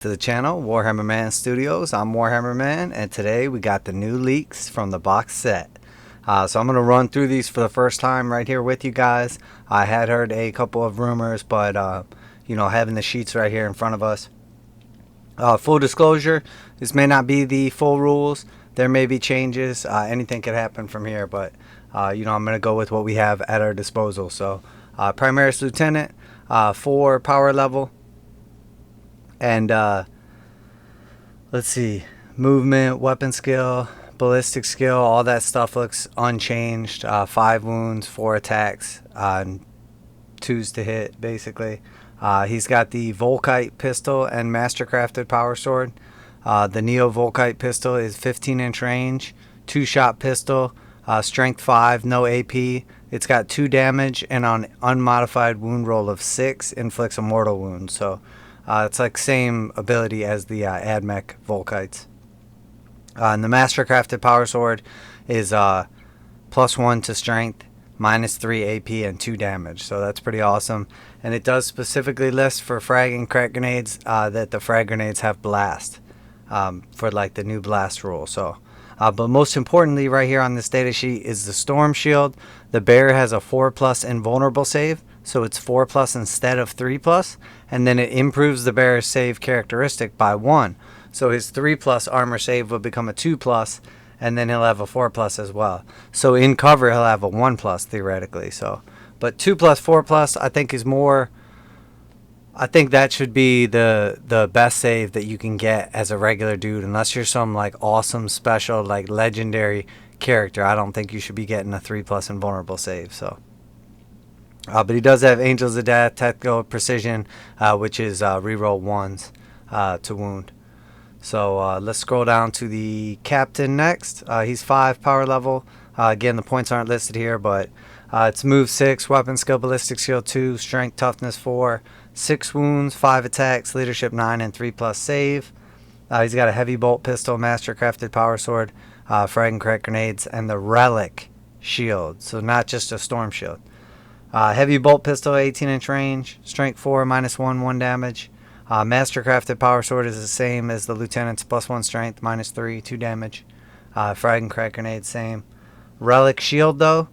to the channel, Warhammer Man Studios. I'm Warhammer Man, and today we got the new leaks from the box set. So I'm going to run through these for the first time right here with you guys. I had heard a couple of rumors, but having the sheets right here in front of us. Full disclosure, this may not be the full rules. There may be changes. Anything could happen from here, but I'm going to go with what we have at our disposal. So Primaris Lieutenant, 4 power level. And let's see, movement, weapon skill, ballistic skill, all that stuff looks unchanged. 5 wounds, 4 attacks, 2s to hit, basically. He's got the Volkite pistol and mastercrafted power sword. The NEW40k pistol is 15-inch range, 2-shot pistol, strength 5, no AP. It's got 2 damage and on unmodified wound roll of 6 inflicts a mortal wound. So it's like same ability as the AdMech Volkites. And the mastercrafted power sword is +1 to strength, -3 AP, and 2 damage. So that's pretty awesome. And it does specifically list for frag and crack grenades that the frag grenades have blast for like the new blast rule. So, but most importantly, right here on this data sheet is the storm shield. The bearer has a 4+ invulnerable save, so it's 4+ instead of 3+, and then it improves the bearer's save characteristic by 1. So his 3+ armor save will become a 2+, and then he'll have a 4+ as well. So in cover he'll have a 1+ theoretically. So, but 2+, 4+ I think is more. I think that should be the best save that you can get as a regular dude, unless you're some like awesome special like legendary character. I don't think you should be getting a 3+ invulnerable save. So, but he does have Angels of Death, Technical Precision, which is reroll 1s to wound. So let's scroll down to the captain next. He's 5 power level. Again, the points aren't listed here, but it's move 6, weapon skill, ballistic skill 2, strength, toughness 4, 6 wounds, 5 attacks, leadership 9, and 3+ save. He's got a heavy bolt pistol, mastercrafted power sword, frag and crack grenades, and the relic shield. So not just a storm shield. Heavy bolt pistol, 18-inch range, strength 4, -1, 1 damage. Mastercrafted power sword is the same as the lieutenant's, +1 strength, -3, 2 damage. Frag and crack grenade, same. Relic shield though,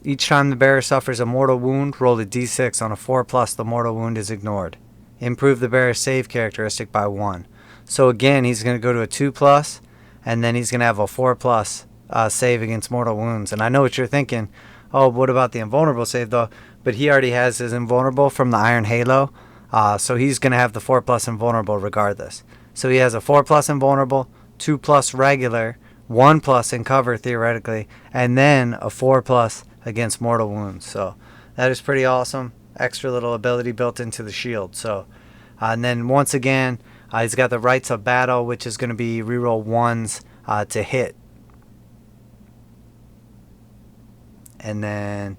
each time the bearer suffers a mortal wound, roll a d6. On a 4+, the mortal wound is ignored. Improve the bearer's save characteristic by 1. So again, he's going to go to a 2+, and then he's going to have a 4+ save against mortal wounds. And I know what you're thinking, oh, what about the invulnerable save though? But he already has his invulnerable from the Iron Halo, so he's going to have the 4+ invulnerable regardless. So he has a 4+ invulnerable, 2+ regular, 1+ in cover theoretically, and then a 4+ against mortal wounds. So that is pretty awesome. Extra little ability built into the shield. So and then once again, he's got the Rites of Battle, which is going to be reroll 1s to hit. And then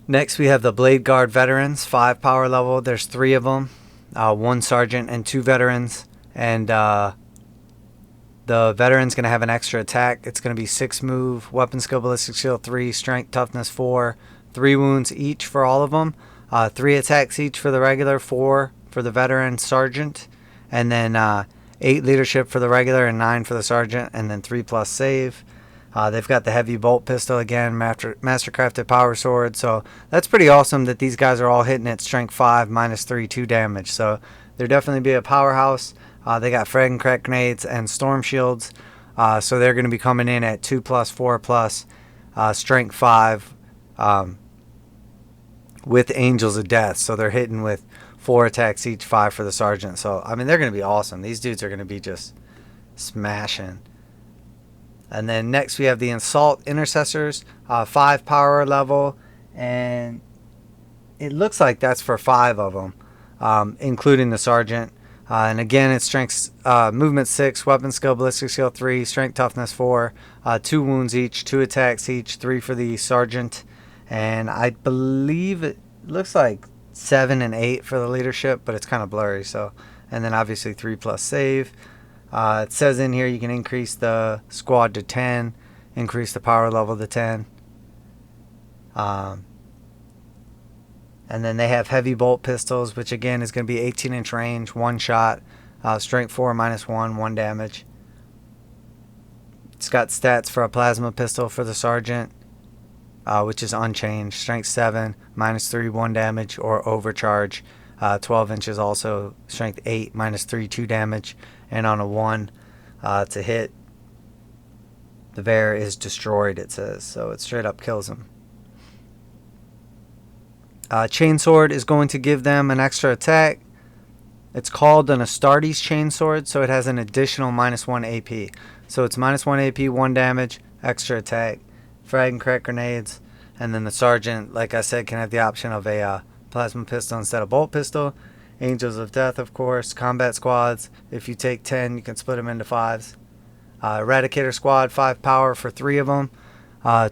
next we have the Bladeguard veterans, 5 power level. There's 3 of them, 1 sergeant and 2 veterans. And the veteran's going to have an extra attack. It's going to be 6 move, weapon skill, ballistic skill 3, strength, toughness 4, 3 wounds each for all of them, 3 attacks each for the regular, 4 for the veteran sergeant, and then 8 leadership for the regular and 9 for the sergeant, and then 3+ save. They've got the heavy bolt pistol again, mastercrafted power sword. So that's pretty awesome that these guys are all hitting at strength 5, -3, 2 damage. So they're definitely be a powerhouse. They got frag and crack grenades and storm shields. So they're going to be coming in at 2+, 4+, strength 5 with Angels of Death. So they're hitting with 4 attacks each, 5 for the sergeant. So, I mean, they're going to be awesome. These dudes are going to be just smashing. And then next we have the Assault Intercessors, 5 power level. And it looks like that's for 5 of them, including the sergeant. And again, it's strength, movement 6, weapon skill, ballistic skill 3, strength, toughness 4, 2 wounds each, 2 attacks each, 3 for the sergeant, and I believe it looks like 7 and 8 for the leadership, but it's kind of blurry. So, and then obviously 3+ save. It says in here you can increase the squad to 10, increase the power level to 10. And then they have heavy bolt pistols, which again is going to be 18-inch range, one shot, strength 4 -1, 1 damage. It's got stats for a plasma pistol for the sergeant, which is unchanged, strength 7, -3, 1 damage, or overcharge. 12 inches also, strength 8, -3, 2 damage, and on a 1 to hit, the bear is destroyed, it says, so it straight up kills him. Chainsword is going to give them an extra attack. It's called an Astartes chainsword, so it has an additional -1 AP. So it's -1 AP, 1 damage, extra attack, frag and crack grenades, and then the sergeant, like I said, can have the option of a plasma pistol instead of bolt pistol. Angels of Death, of course. Combat squads, if you take 10, you can split them into 5s. Eradicator squad, 5 power for 3 of them.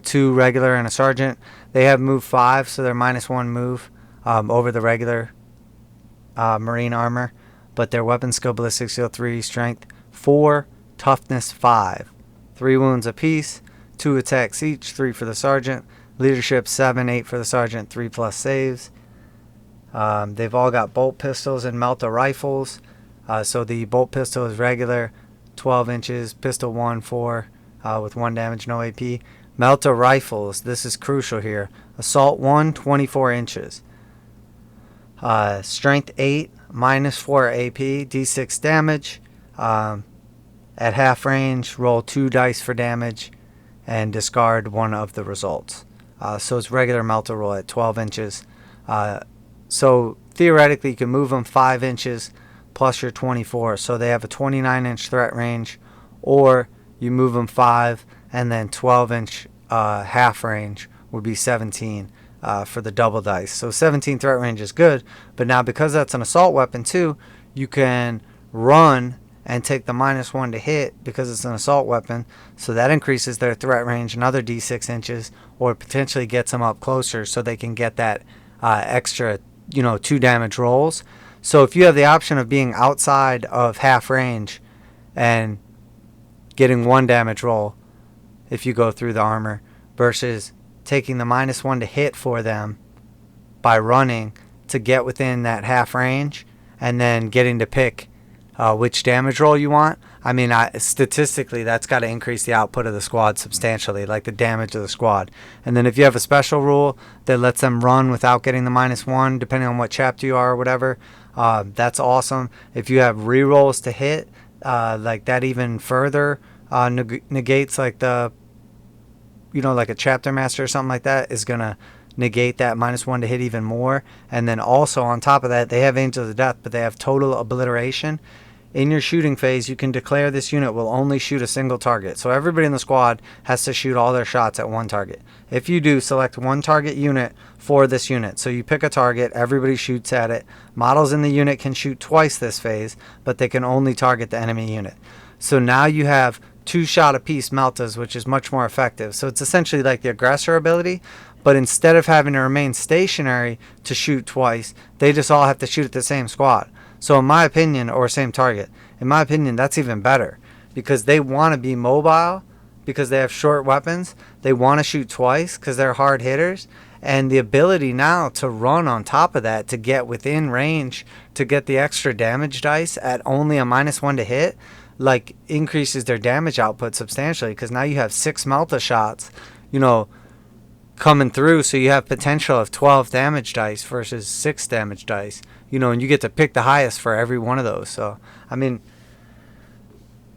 2 regular and a sergeant. They have move 5, so they're -1 move over the regular marine armor. But their weapon skill, ballistic skill 3, strength 4, toughness 5. 3 wounds apiece, 2 attacks each, 3 for the sergeant. Leadership 7, 8 for the sergeant, 3+ saves. They've all got bolt pistols and melta rifles. So the bolt pistol is regular, 12 inches, pistol 1, 4, with 1 damage, no AP. Melta rifles, this is crucial here. Assault 1, 24 inches. Strength 8, -4 AP, D6 damage. At half range, roll 2 dice for damage and discard one of the results. So it's regular melta roll at 12 inches. So theoretically, you can move them 5 inches plus your 24. So they have a 29-inch threat range, or you move them 5 and then 12-inch half range would be 17 for the double dice. So 17 threat range is good, but now because that's an assault weapon too, you can run and take the -1 to hit because it's an assault weapon. So that increases their threat range another D6 inches, or potentially gets them up closer so they can get that extra, 2 damage rolls. So if you have the option of being outside of half range and getting 1 damage roll if you go through the armor, versus taking the -1 to hit for them by running to get within that half range and then getting to pick which damage roll you want. I mean, statistically, that's got to increase the output of the squad substantially, like the damage of the squad. And then if you have a special rule that lets them run without getting the -1, depending on what chapter you are or whatever, that's awesome. If you have rerolls to hit, like that even further negates like the, like a chapter master or something like that is going to negate that -1 to hit even more. And then also on top of that, they have Angels of Death, but they have total obliteration. In your shooting phase, you can declare this unit will only shoot a single target. So everybody in the squad has to shoot all their shots at 1 target. If you do, select 1 target unit for this unit. So you pick a target, everybody shoots at it. Models in the unit can shoot twice this phase, but they can only target the enemy unit. So now you have 2 shot apiece meltas, which is much more effective. So it's essentially like the aggressor ability, but instead of having to remain stationary to shoot twice, they just all have to shoot at the same squad. So in my opinion, or same target, in my opinion, that's even better, because they want to be mobile because they have short weapons. They want to shoot twice because they're hard hitters. And the ability now to run on top of that, to get within range, to get the extra damage dice at only a -1 to hit, like increases their damage output substantially, because now you have 6 melta shots, coming through, so you have potential of 12 damage dice versus 6 damage dice, and you get to pick the highest for every one of those. So I mean,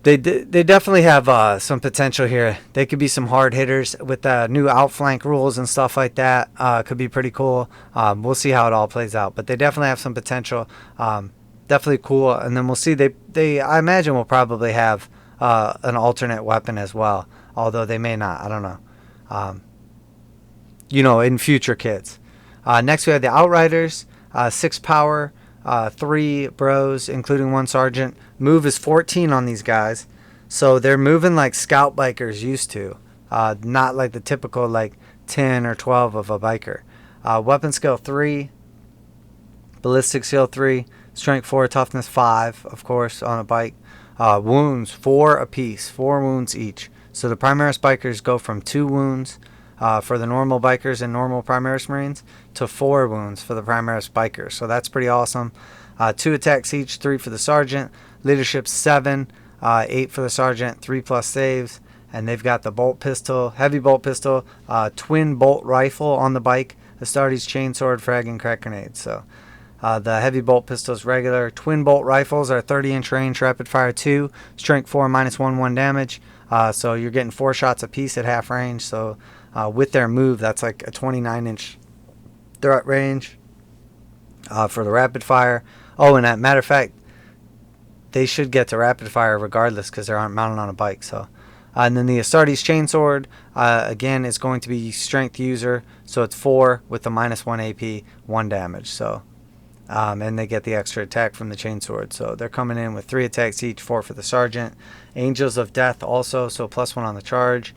they definitely have some potential here. They could be some hard hitters with new outflank rules and stuff like that. Could be pretty cool. We'll see how it all plays out, but they definitely have some potential. Definitely cool. And then we'll see. They I imagine will probably have an alternate weapon as well, although they may not. I don't know. In future kits. Next we have the Outriders, 6 power, 3 bros, including 1 sergeant. Move is 14 on these guys, so they're moving like scout bikers used to, not like the typical like 10 or 12 of a biker. Weapon skill 3, ballistic skill 3, strength 4, toughness 5, of course, on a bike. Wounds 4 apiece, 4 wounds each. So the Primaris bikers go from 2 wounds for the normal bikers and normal Primaris Marines to 4 wounds for the Primaris bikers. So that's pretty awesome. 2 attacks each, 3 for the sergeant. Leadership 7, 8 for the sergeant, 3+ saves. And they've got the bolt pistol, heavy bolt pistol, twin bolt rifle on the bike, Astartes chainsword, frag, and crack grenades. So the heavy bolt pistol is regular. Twin bolt rifles are 30-inch range, rapid fire 2, strength 4, -1 damage. So you're getting 4 shots apiece at half range. So with their move, that's like a 29-inch threat range for the rapid fire. Oh, and as a matter of fact, they should get to rapid fire regardless because they aren't mounted on a bike. So, and then the Astartes chainsword again is going to be strength user, so it's 4 with the -1 AP, 1 damage. So, and they get the extra attack from the chainsword. So they're coming in with 3 attacks each, 4 for the sergeant. Angels of Death also, so +1 on the charge.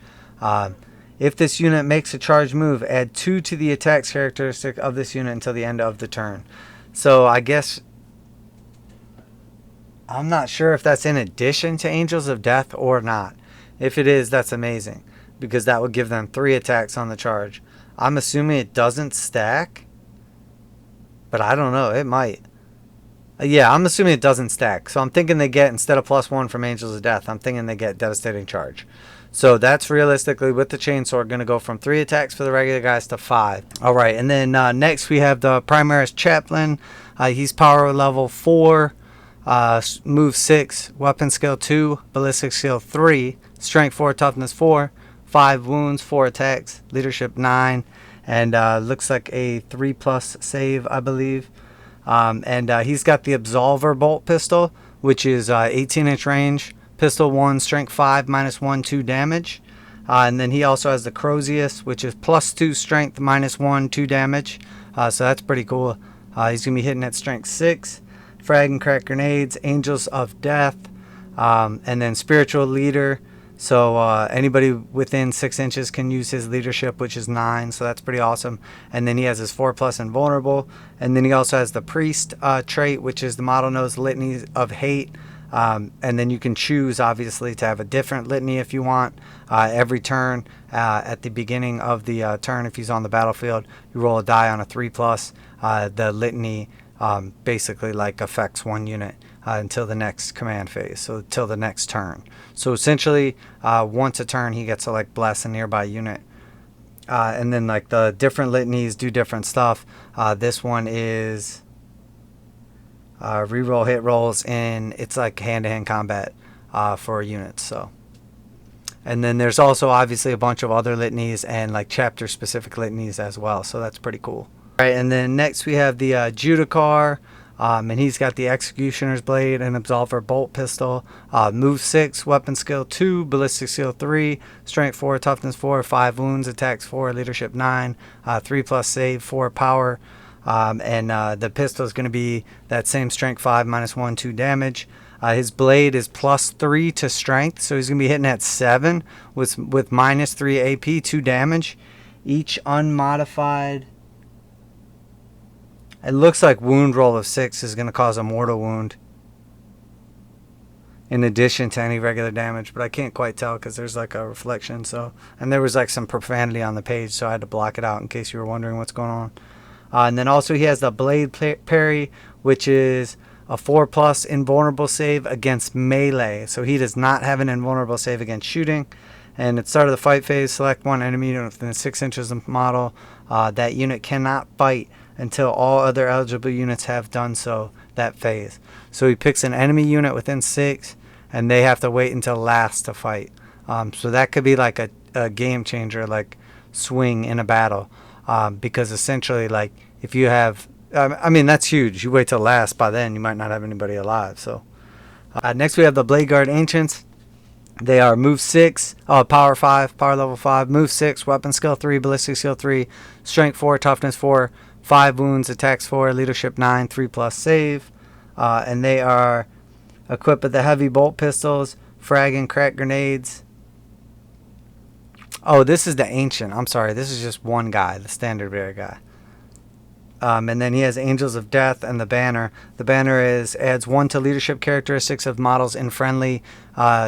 If this unit makes a charge move, add 2 to the attacks characteristic of this unit until the end of the turn. So I guess I'm not sure if that's in addition to Angels of Death or not. If it is, that's amazing, because that would give them 3 attacks on the charge. I'm assuming it doesn't stack, but I don't know. It might. Yeah, I'm assuming it doesn't stack. So I'm thinking they get, instead of +1 from Angels of Death, I'm thinking they get Devastating Charge. So that's realistically, with the chainsword, going to go from 3 attacks for the regular guys to 5. All right, and then next we have the Primaris chaplain. He's power level 4. Move 6, weapon skill 2, ballistic skill 3, strength 4, toughness 4, 5 wounds, 4 attacks, leadership 9, and looks like a 3+ save, I believe. And he's got the Absolver bolt pistol, which is 18-inch range, pistol 1, strength 5, -1, 2 damage. And then he also has the Crozius, which is +2 strength, -1, 2 damage. So that's pretty cool. He's going to be hitting at strength 6. Frag and crack grenades, Angels of Death, and then Spiritual Leader. So anybody within 6 inches can use his leadership, which is 9. So that's pretty awesome. And then he has his 4+ invulnerable. And then he also has the Priest trait, which is the model knows litany of hate. And then you can choose, obviously, to have a different litany if you want. Every turn at the beginning of the turn, if he's on the battlefield, you roll a die on a 3+. The litany basically like affects 1 unit until the next command phase, so till the next turn. So essentially, once a turn, he gets to like bless a nearby unit, and then like the different litanies do different stuff. This one is reroll hit rolls, and it's like hand-to-hand combat for units. So, and then there's also obviously a bunch of other litanies and like chapter specific litanies as well, so that's pretty cool. All right, and then next we have the Judiciar, and he's got the Executioner's Blade and Absolver Bolt Pistol. Move 6, weapon skill 2, ballistic skill 3, strength 4, toughness 4, 5 wounds, attacks 4, leadership 9, 3+ save, 4 power. And the pistol is going to be that same strength 5, -1, 2 damage. His blade is +3 to strength, so he's going to be hitting at 7 with -3 AP, 2 damage. Each unmodified. It looks like wound roll of 6 is going to cause a mortal wound in addition to any regular damage, but I can't quite tell because there's like a reflection. So, and there was like some profanity on the page, so I had to block it out in case you were wondering what's going on. And then also he has the blade parry, which is a 4+ invulnerable save against melee. So he does not have an invulnerable save against shooting. And at the start of the fight phase, select 1 enemy unit within 6 inches of the model. That unit cannot fight until all other eligible units have done so that phase. So he picks an enemy unit within 6, and they have to wait until last to fight. So that could be like a game changer, like swing in a battle, because essentially, like if you have, I mean that's huge. You wait till last. By then, you might not have anybody alive. So next we have the Bladeguard Ancients. They are move 6, power 5, power level 5, move 6, weapon skill 3, ballistic skill 3, strength 4, toughness 4, 5 wounds, attacks 4, leadership 9, 3+ save. And they are equipped with the heavy bolt pistols, frag and crack grenades. Oh, this is the ancient. I'm sorry, this is just one guy, the standard bearer guy. And then he has Angels of Death and the banner. The banner adds 1 to leadership characteristics of models in friendly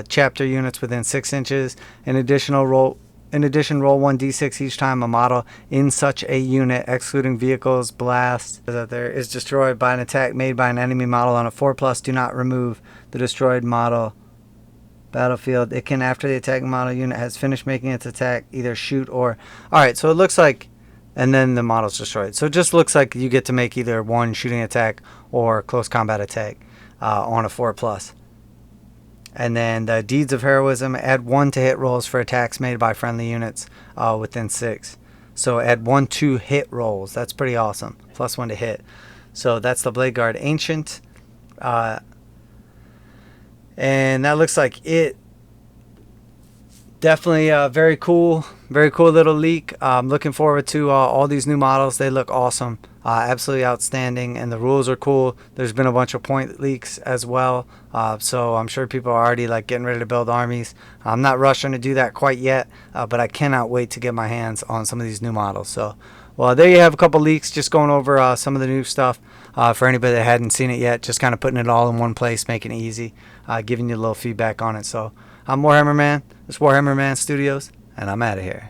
chapter units within 6 inches. An additional In addition, roll 1d6 each time a model in such a unit, excluding vehicles, blast, that there is destroyed by an attack made by an enemy model on a 4+. Do not remove the destroyed model battlefield. It can, after the attacking model unit has finished making its attack, either shoot or... Alright, so it looks like... And then the model's destroyed. So it just looks like you get to make either one shooting attack or close combat attack on a 4+. And then the Deeds of Heroism, add 1 to hit rolls for attacks made by friendly units within 6. So add 1 to hit rolls. That's pretty awesome. +1 to hit. So that's the Bladeguard Ancient. And that looks like it. Definitely very cool. Very cool little leak. I'm looking forward to all these new models. They look awesome. Absolutely outstanding. And the rules are cool. There's been a bunch of point leaks as well. So I'm sure people are already like getting ready to build armies. I'm not rushing to do that quite yet. But I cannot wait to get my hands on some of these new models. So, well, there you have a couple leaks. Just going over some of the new stuff. For anybody that hadn't seen it yet. Just kind of putting it all in one place. Making it easy. Giving you a little feedback on it. So I'm Warhammer Man. It's Warhammer Man Studios. And I'm out of here.